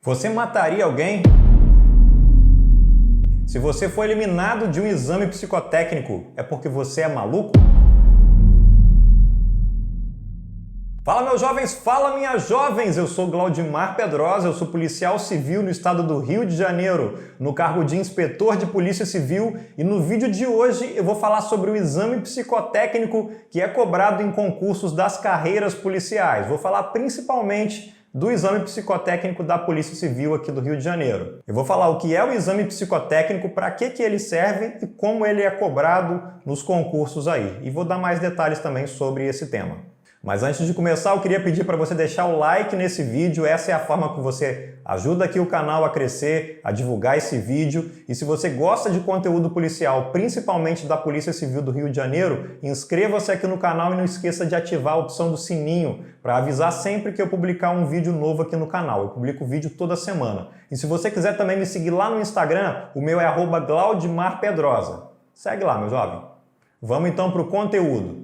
Você mataria alguém? Se você foi eliminado de um exame psicotécnico, é porque você é maluco? Fala, meus jovens! Fala, minhas jovens! Eu sou Glaudimar Pedrosa, eu sou policial civil no estado do Rio de Janeiro, no cargo de inspetor de polícia civil, e no vídeo de hoje eu vou falar sobre o exame psicotécnico que é cobrado em concursos das carreiras policiais. Vou falar principalmente do exame psicotécnico da Polícia Civil aqui do Rio de Janeiro. Eu vou falar o que é o exame psicotécnico, para que ele serve e como ele é cobrado nos concursos aí. E vou dar mais detalhes também sobre esse tema. Mas antes de começar, eu queria pedir para você deixar o like nesse vídeo. Essa é a forma que você ajuda aqui o canal a crescer, a divulgar esse vídeo. E se você gosta de conteúdo policial, principalmente da Polícia Civil do Rio de Janeiro, inscreva-se aqui no canal e não esqueça de ativar a opção do sininho para avisar sempre que eu publicar um vídeo novo aqui no canal. Eu publico vídeo toda semana. E se você quiser também me seguir lá no Instagram, o meu é @GlaudimarPedrosa. Segue lá, meu jovem. Vamos então para o conteúdo.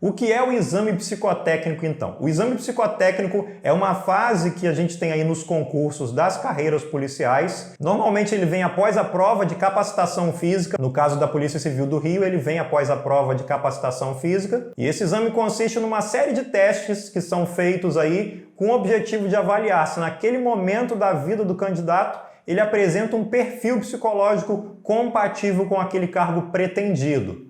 O que é o exame psicotécnico, então? O exame psicotécnico é uma fase que a gente tem aí nos concursos das carreiras policiais. Normalmente ele vem após a prova de capacitação física. No caso da Polícia Civil do Rio, ele vem após a prova de capacitação física. E esse exame consiste numa série de testes que são feitos aí com o objetivo de avaliar se naquele momento da vida do candidato ele apresenta um perfil psicológico compatível com aquele cargo pretendido.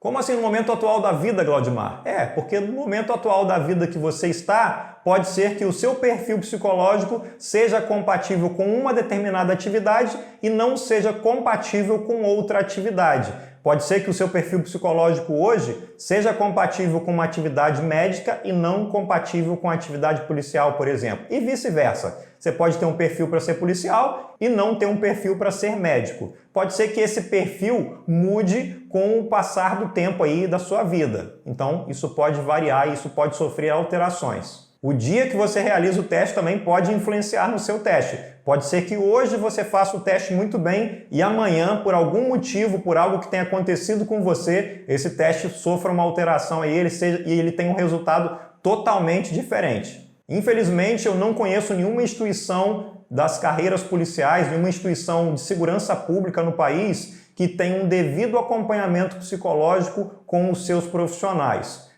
Como assim no momento atual da vida, Glaudimar? Porque no momento atual da vida que você está, pode ser que o seu perfil psicológico seja compatível com uma determinada atividade e não seja compatível com outra atividade. Pode ser que o seu perfil psicológico hoje seja compatível com uma atividade médica e não compatível com a atividade policial, por exemplo. E vice-versa. Você pode ter um perfil para ser policial e não ter um perfil para ser médico. Pode ser que esse perfil mude com o passar do tempo aí da sua vida. Então, isso pode variar, isso pode sofrer alterações. O dia que você realiza o teste também pode influenciar no seu teste. Pode ser que hoje você faça o teste muito bem e amanhã, por algum motivo, por algo que tenha acontecido com você, esse teste sofra uma alteração e ele tenha um resultado totalmente diferente. Infelizmente, eu não conheço nenhuma instituição das carreiras policiais, nenhuma instituição de segurança pública no país que tenha um devido acompanhamento psicológico com os seus profissionais.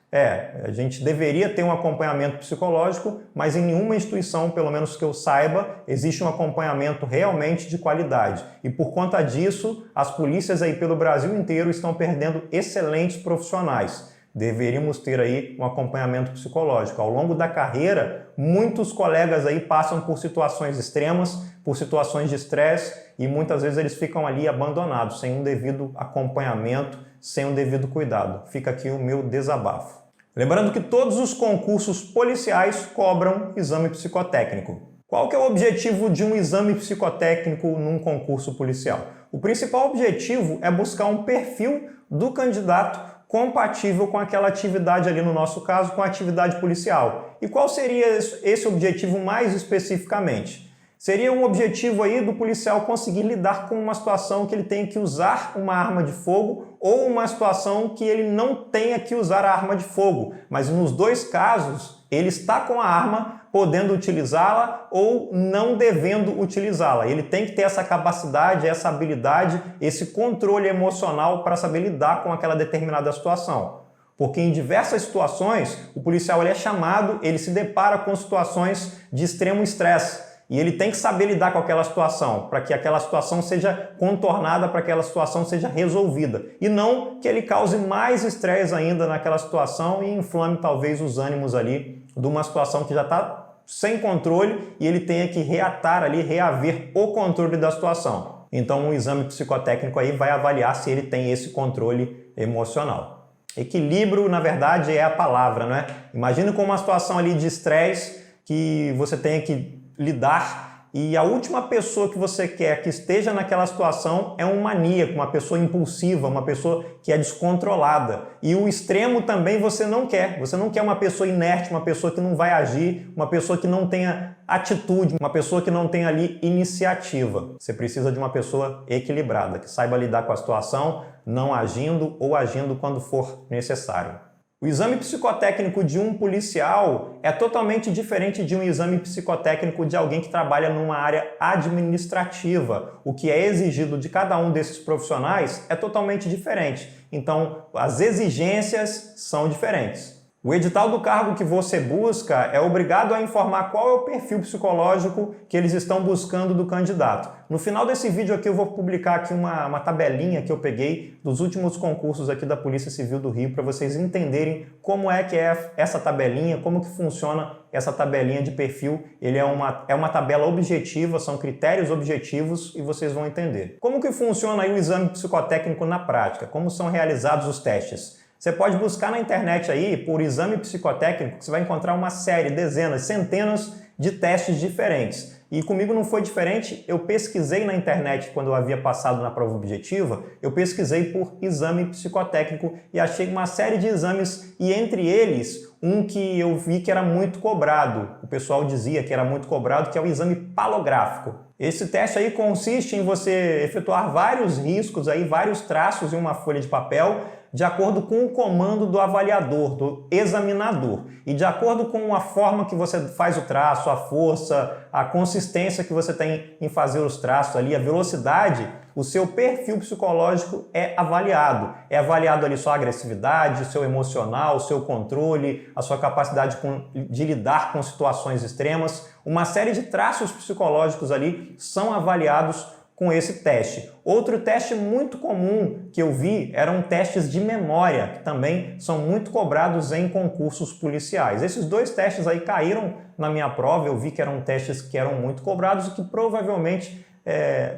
A gente deveria ter um acompanhamento psicológico, mas em nenhuma instituição, pelo menos que eu saiba, existe um acompanhamento realmente de qualidade. E por conta disso, as polícias aí pelo Brasil inteiro estão perdendo excelentes profissionais. Deveríamos ter aí um acompanhamento psicológico. Ao longo da carreira, muitos colegas aí passam por situações extremas, por situações de estresse e muitas vezes eles ficam ali abandonados, sem um devido acompanhamento, sem um devido cuidado. Fica aqui o meu desabafo. Lembrando que todos os concursos policiais cobram exame psicotécnico. Qual que é o objetivo de um exame psicotécnico num concurso policial? O principal objetivo é buscar um perfil do candidato compatível com aquela atividade ali, no nosso caso, com a atividade policial. E qual seria esse objetivo mais especificamente? Seria um objetivo aí do policial conseguir lidar com uma situação que ele tenha que usar uma arma de fogo ou uma situação que ele não tenha que usar a arma de fogo. Mas nos dois casos, ele está com a arma, podendo utilizá-la ou não devendo utilizá-la. Ele tem que ter essa capacidade, essa habilidade, esse controle emocional para saber lidar com aquela determinada situação. Porque em diversas situações, o policial ele é chamado, ele se depara com situações de extremo estresse. E ele tem que saber lidar com aquela situação, para que aquela situação seja contornada, para que aquela situação seja resolvida. E não que ele cause mais estresse ainda naquela situação e inflame talvez os ânimos ali de uma situação que já está sem controle e ele tenha que reatar ali, reaver o controle da situação. Então um exame psicotécnico aí vai avaliar se ele tem esse controle emocional. Equilíbrio, na verdade, é a palavra, não é? Imagine com uma situação ali de estresse que você tenha que lidar e a última pessoa que você quer que esteja naquela situação é um maníaco, uma pessoa impulsiva, uma pessoa que é descontrolada. E o extremo também você não quer. Você não quer uma pessoa inerte, uma pessoa que não vai agir, uma pessoa que não tenha atitude, uma pessoa que não tenha ali iniciativa. Você precisa de uma pessoa equilibrada, que saiba lidar com a situação, não agindo ou agindo quando for necessário. O exame psicotécnico de um policial é totalmente diferente de um exame psicotécnico de alguém que trabalha numa área administrativa. O que é exigido de cada um desses profissionais é totalmente diferente. Então, as exigências são diferentes. O edital do cargo que você busca é obrigado a informar qual é o perfil psicológico que eles estão buscando do candidato. No final desse vídeo aqui eu vou publicar aqui uma tabelinha que eu peguei dos últimos concursos aqui da Polícia Civil do Rio para vocês entenderem como é que é essa tabelinha, como que funciona essa tabelinha de perfil. Ele é uma tabela objetiva, são critérios objetivos e vocês vão entender. Como que funciona aí o exame psicotécnico na prática? Como são realizados os testes? Você pode buscar na internet aí, por exame psicotécnico, que você vai encontrar uma série, dezenas, centenas de testes diferentes. E comigo não foi diferente, eu pesquisei na internet quando eu havia passado na prova objetiva, eu pesquisei por exame psicotécnico e achei uma série de exames e entre eles um que eu vi que era muito cobrado. O pessoal dizia que era muito cobrado, que é o exame palográfico. Esse teste aí consiste em você efetuar vários riscos aí, vários traços em uma folha de papel, de acordo com o comando do avaliador, do examinador. E de acordo com a forma que você faz o traço, a força, a consistência que você tem em fazer os traços ali, a velocidade, o seu perfil psicológico é avaliado. É avaliado ali sua agressividade, o seu emocional, o seu controle, a sua capacidade de lidar com situações extremas. Uma série de traços psicológicos ali são avaliados com esse teste. Outro teste muito comum que eu vi eram testes de memória, que também são muito cobrados em concursos policiais. Esses dois testes aí caíram na minha prova, eu vi que eram testes que eram muito cobrados e que provavelmente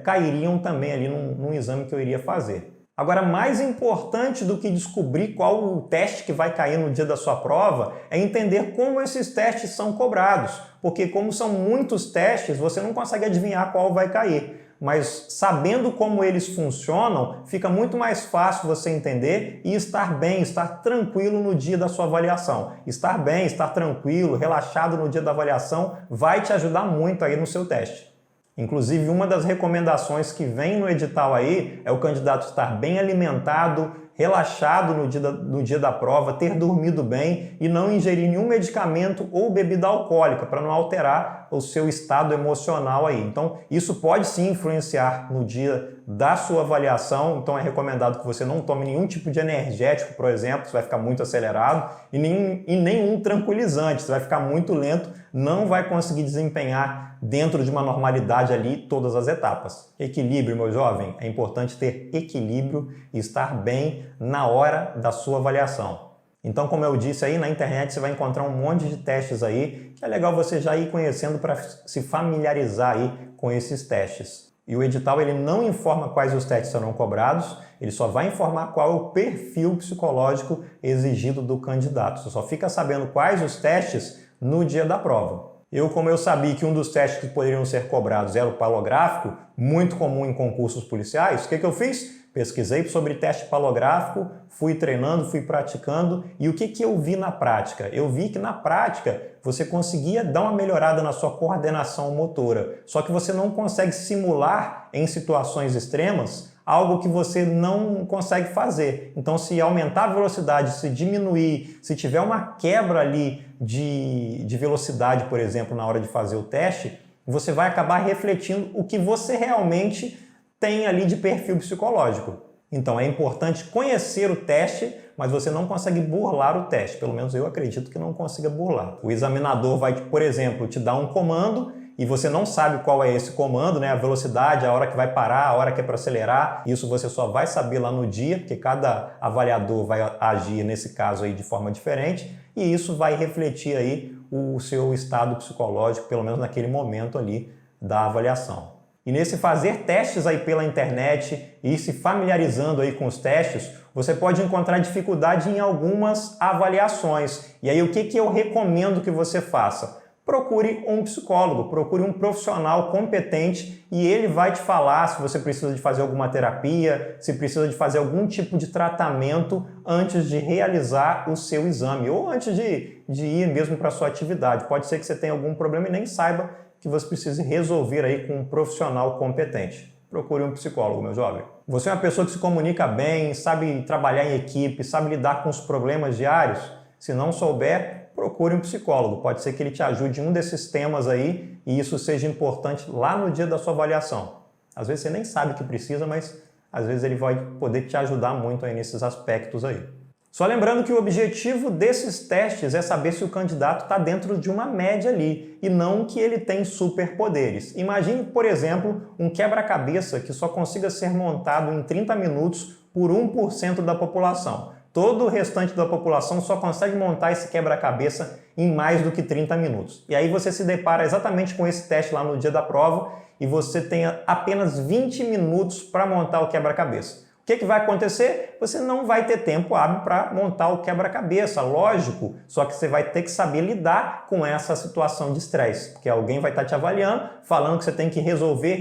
cairiam também ali num exame que eu iria fazer. Agora, mais importante do que descobrir qual o teste que vai cair no dia da sua prova é entender como esses testes são cobrados, porque como são muitos testes, você não consegue adivinhar qual vai cair. Mas sabendo como eles funcionam, fica muito mais fácil você entender e estar bem, estar tranquilo no dia da sua avaliação. Estar bem, estar tranquilo, relaxado no dia da avaliação vai te ajudar muito aí no seu teste. Inclusive, uma das recomendações que vem no edital aí é o candidato estar bem alimentado, relaxado no dia da prova, ter dormido bem e não ingerir nenhum medicamento ou bebida alcoólica para não alterar o seu estado emocional aí. Então, isso pode sim influenciar no dia da sua avaliação, então é recomendado que você não tome nenhum tipo de energético, por exemplo, você vai ficar muito acelerado, e nenhum tranquilizante, você vai ficar muito lento, não vai conseguir desempenhar dentro de uma normalidade ali todas as etapas. Equilíbrio, meu jovem, é importante ter equilíbrio e estar bem na hora da sua avaliação. Então, como eu disse aí, na internet você vai encontrar um monte de testes aí, que é legal você já ir conhecendo para se familiarizar aí com esses testes. E o edital ele não informa quais os testes serão cobrados, ele só vai informar qual é o perfil psicológico exigido do candidato. Você só fica sabendo quais os testes no dia da prova. Como eu sabia que um dos testes que poderiam ser cobrados era o palográfico, muito comum em concursos policiais, o que eu fiz? Pesquisei sobre teste palográfico, fui treinando, fui praticando e o que eu vi na prática? Eu vi que na prática você conseguia dar uma melhorada na sua coordenação motora, só que você não consegue simular em situações extremas algo que você não consegue fazer. Então, se aumentar a velocidade, se diminuir, se tiver uma quebra ali de velocidade, por exemplo, na hora de fazer o teste, você vai acabar refletindo o que você realmente tem ali de perfil psicológico. Então é importante conhecer o teste, mas você não consegue burlar o teste. Pelo menos eu acredito que não consiga burlar. O examinador vai, por exemplo, te dar um comando e você não sabe qual é esse comando, né? A velocidade, a hora que vai parar, a hora que é para acelerar. Isso você só vai saber lá no dia, porque cada avaliador vai agir, nesse caso aí, de forma diferente. E isso vai refletir aí o seu estado psicológico, pelo menos naquele momento ali da avaliação. E nesse fazer testes aí pela internet e se familiarizando aí com os testes, você pode encontrar dificuldade em algumas avaliações. E aí o que eu recomendo que você faça? Procure um psicólogo, procure um profissional competente e ele vai te falar se você precisa de fazer alguma terapia, se precisa de fazer algum tipo de tratamento antes de realizar o seu exame ou antes de ir mesmo para a sua atividade. Pode ser que você tenha algum problema e nem saiba que você precise resolver aí com um profissional competente. procure um psicólogo, meu jovem. Você é uma pessoa que se comunica bem, sabe trabalhar em equipe, sabe lidar com os problemas diários? Se não souber, procure um psicólogo. Pode ser que ele te ajude em um desses temas aí e isso seja importante lá no dia da sua avaliação. Às vezes você nem sabe que precisa, mas às vezes ele vai poder te ajudar muito aí nesses aspectos aí. Só lembrando que o objetivo desses testes é saber se o candidato está dentro de uma média ali e não que ele tem superpoderes. Imagine, por exemplo, um quebra-cabeça que só consiga ser montado em 30 minutos por 1% da população. Todo o restante da população só consegue montar esse quebra-cabeça em mais do que 30 minutos. E aí você se depara exatamente com esse teste lá no dia da prova e você tem apenas 20 minutos para montar o quebra-cabeça. O que vai acontecer? Você não vai ter tempo hábil para montar o quebra-cabeça, lógico, só que você vai ter que saber lidar com essa situação de estresse, porque alguém vai estar te avaliando, falando que você tem que resolver,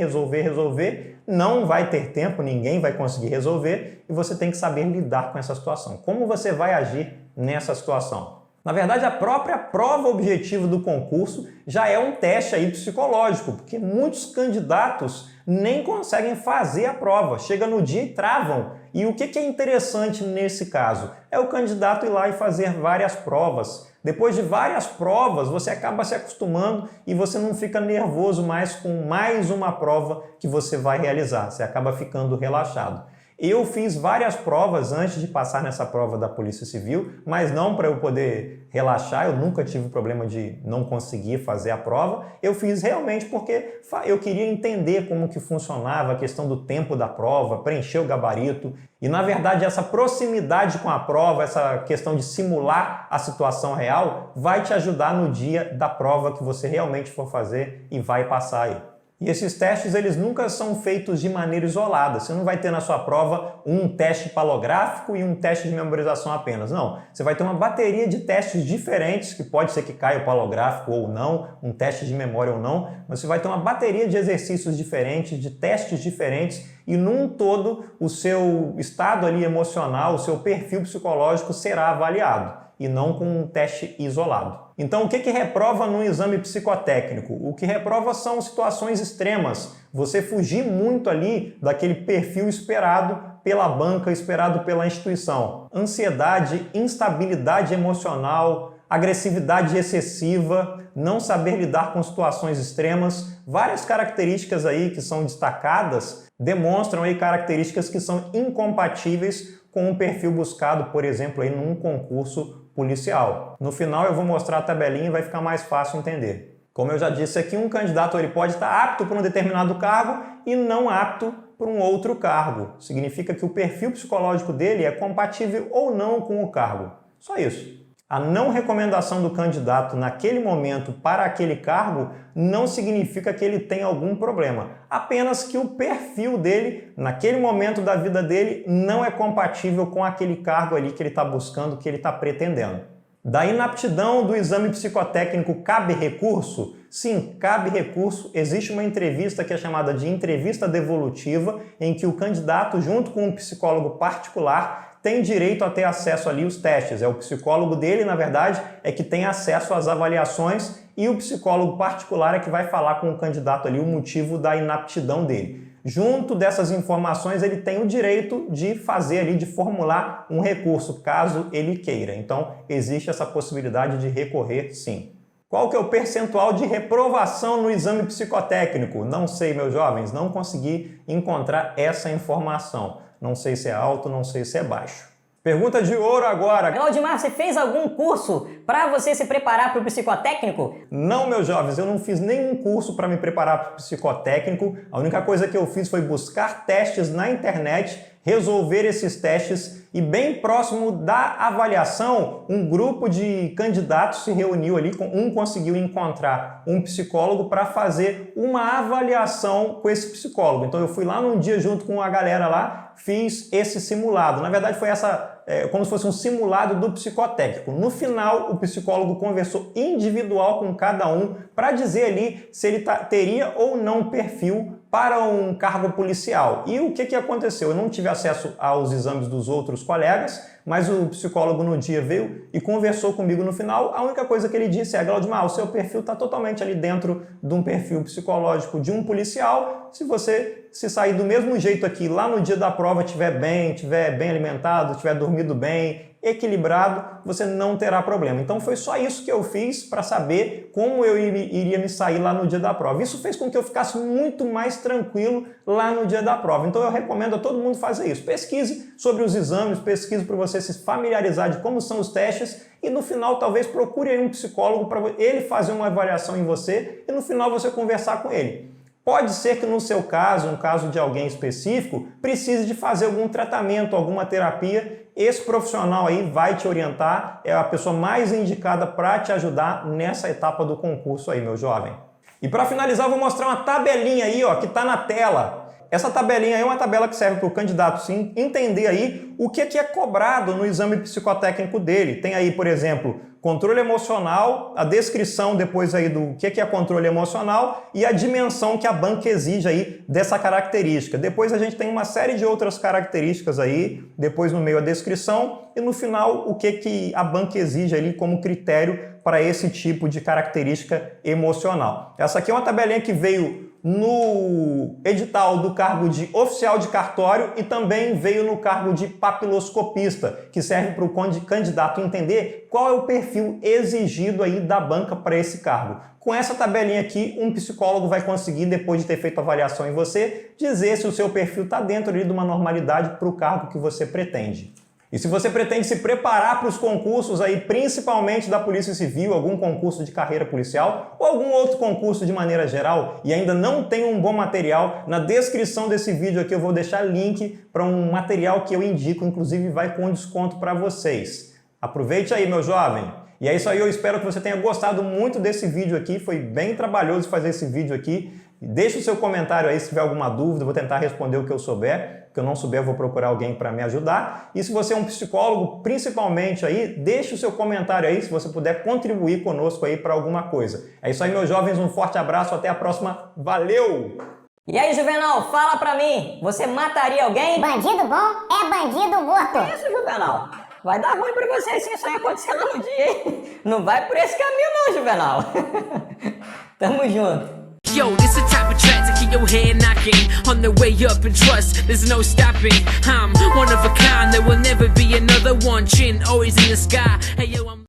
não vai ter tempo, ninguém vai conseguir resolver e você tem que saber lidar com essa situação. Como você vai agir nessa situação? Na verdade, a própria prova objetiva do concurso já é um teste aí psicológico, porque muitos candidatos nem conseguem fazer a prova, chega no dia e travam. E o que é interessante nesse caso? É o candidato ir lá e fazer várias provas. Depois de várias provas, você acaba se acostumando e você não fica nervoso mais com mais uma prova que você vai realizar, você acaba ficando relaxado. Eu fiz várias provas antes de passar nessa prova da Polícia Civil, mas não para eu poder relaxar, eu nunca tive problema de não conseguir fazer a prova. Eu fiz realmente porque eu queria entender como que funcionava a questão do tempo da prova, preencher o gabarito. E na verdade essa proximidade com a prova, essa questão de simular a situação real, vai te ajudar no dia da prova que você realmente for fazer e vai passar aí. E esses testes, eles nunca são feitos de maneira isolada. Você não vai ter na sua prova um teste palográfico e um teste de memorização apenas. Não, você vai ter uma bateria de testes diferentes, que pode ser que caia o palográfico ou não, um teste de memória ou não, mas você vai ter uma bateria de exercícios diferentes, de testes diferentes, e num todo o seu estado ali emocional, o seu perfil psicológico será avaliado, e não com um teste isolado. Então, o que reprova no exame psicotécnico? O que reprova são situações extremas. Você fugir muito ali daquele perfil esperado pela banca, esperado pela instituição. Ansiedade, instabilidade emocional, agressividade excessiva, não saber lidar com situações extremas, várias características aí que são destacadas demonstram aí características que são incompatíveis com o perfil buscado, por exemplo, aí num concurso policial. No final eu vou mostrar a tabelinha e vai ficar mais fácil entender. Como eu já disse aqui, um candidato ele pode estar apto para um determinado cargo e não apto para um outro cargo. Significa que o perfil psicológico dele é compatível ou não com o cargo. Só isso. A não recomendação do candidato naquele momento para aquele cargo não significa que ele tem algum problema. Apenas que o perfil dele, naquele momento da vida dele, não é compatível com aquele cargo ali que ele está buscando, que ele está pretendendo. Da inaptidão do exame psicotécnico cabe recurso? Sim, cabe recurso. Existe uma entrevista que é chamada de entrevista devolutiva, em que o candidato, junto com um psicólogo particular, tem direito a ter acesso ali aos testes. É o psicólogo dele, na verdade, é que tem acesso às avaliações e o psicólogo particular é que vai falar com o candidato ali o motivo da inaptidão dele. Junto dessas informações, ele tem o direito de fazer ali, de formular um recurso, caso ele queira. Então, existe essa possibilidade de recorrer, sim. Qual que é o percentual de reprovação no exame psicotécnico? Não sei, meus jovens, não consegui encontrar essa informação. Não sei se é alto, não sei se é baixo. Pergunta de ouro agora. Claudimar, você fez algum curso para você se preparar para o psicotécnico? Não, meus jovens, eu não fiz nenhum curso para me preparar para o psicotécnico. A única coisa que eu fiz foi buscar testes na internet, resolver esses testes e bem próximo da avaliação, um grupo de candidatos se reuniu ali, um conseguiu encontrar um psicólogo para fazer uma avaliação com esse psicólogo. Então eu fui lá num dia junto com a galera lá, fiz esse simulado. Na verdade foi como se fosse um simulado do psicotécnico. No final, o psicólogo conversou individual com cada um para dizer ali se ele teria ou não perfil para um cargo policial. E o que aconteceu? Eu não tive acesso aos exames dos outros colegas, mas o psicólogo no dia veio e conversou comigo no final. A única coisa que ele disse é: Glaudimar, o seu perfil está totalmente ali dentro de um perfil psicológico de um policial. Se você se sair do mesmo jeito aqui, lá no dia da prova, estiver bem alimentado, tiver dormido bem, equilibrado, você não terá problema. Então foi só isso que eu fiz para saber como eu iria me sair lá no dia da prova. Isso fez com que eu ficasse muito mais tranquilo lá no dia da prova. Então eu recomendo a todo mundo fazer isso. Pesquise sobre os exames, pesquise para você se familiarizar de como são os testes e no final talvez procure aí um psicólogo para ele fazer uma avaliação em você e no final você conversar com ele. Pode ser que no seu caso, um caso de alguém específico, precise de fazer algum tratamento, alguma terapia. Esse profissional aí vai te orientar, é a pessoa mais indicada para te ajudar nessa etapa do concurso aí, meu jovem. E para finalizar, eu vou mostrar uma tabelinha aí, ó, que está na tela. Essa tabelinha aí é uma tabela que serve para o candidato, sim, entender aí o que é cobrado no exame psicotécnico dele. Tem aí, por exemplo, controle emocional, a descrição depois aí do que é controle emocional e a dimensão que a banca exige aí dessa característica. Depois a gente tem uma série de outras características aí, depois no meio a descrição e no final o que a banca exige ali como critério para esse tipo de característica emocional. Essa aqui é uma tabelinha que veio no edital do cargo de oficial de cartório e também veio no cargo de papiloscopista, que serve para o candidato entender qual é o perfil exigido aí da banca para esse cargo. Com essa tabelinha aqui, um psicólogo vai conseguir, depois de ter feito a avaliação em você, dizer se o seu perfil está dentro ali de uma normalidade para o cargo que você pretende. E se você pretende se preparar para os concursos aí, principalmente da Polícia Civil, algum concurso de carreira policial ou algum outro concurso de maneira geral e ainda não tem um bom material, na descrição desse vídeo aqui eu vou deixar link para um material que eu indico, inclusive vai com desconto para vocês. Aproveite aí, meu jovem! E é isso aí, eu espero que você tenha gostado muito desse vídeo aqui, foi bem trabalhoso fazer esse vídeo aqui. Deixa o seu comentário aí se tiver alguma dúvida, eu vou tentar responder o que eu souber. O que eu não souber, eu vou procurar alguém para me ajudar. E se você é um psicólogo, principalmente aí, deixe o seu comentário aí, se você puder contribuir conosco aí para alguma coisa. É isso aí, meus jovens, um forte abraço, até a próxima, valeu! E aí, Juvenal, fala pra mim, você mataria alguém? Bandido bom é bandido morto. Que isso, Juvenal? Vai dar ruim pra você se isso aí acontecer lá no dia, hein? Não vai por esse caminho não, Juvenal. Tamo junto. Yo, this the type of track to keep your head knocking on the way up, and trust there's no stopping. I'm one of a kind, there will never be another one. Chin always in the sky. Hey yo, I'm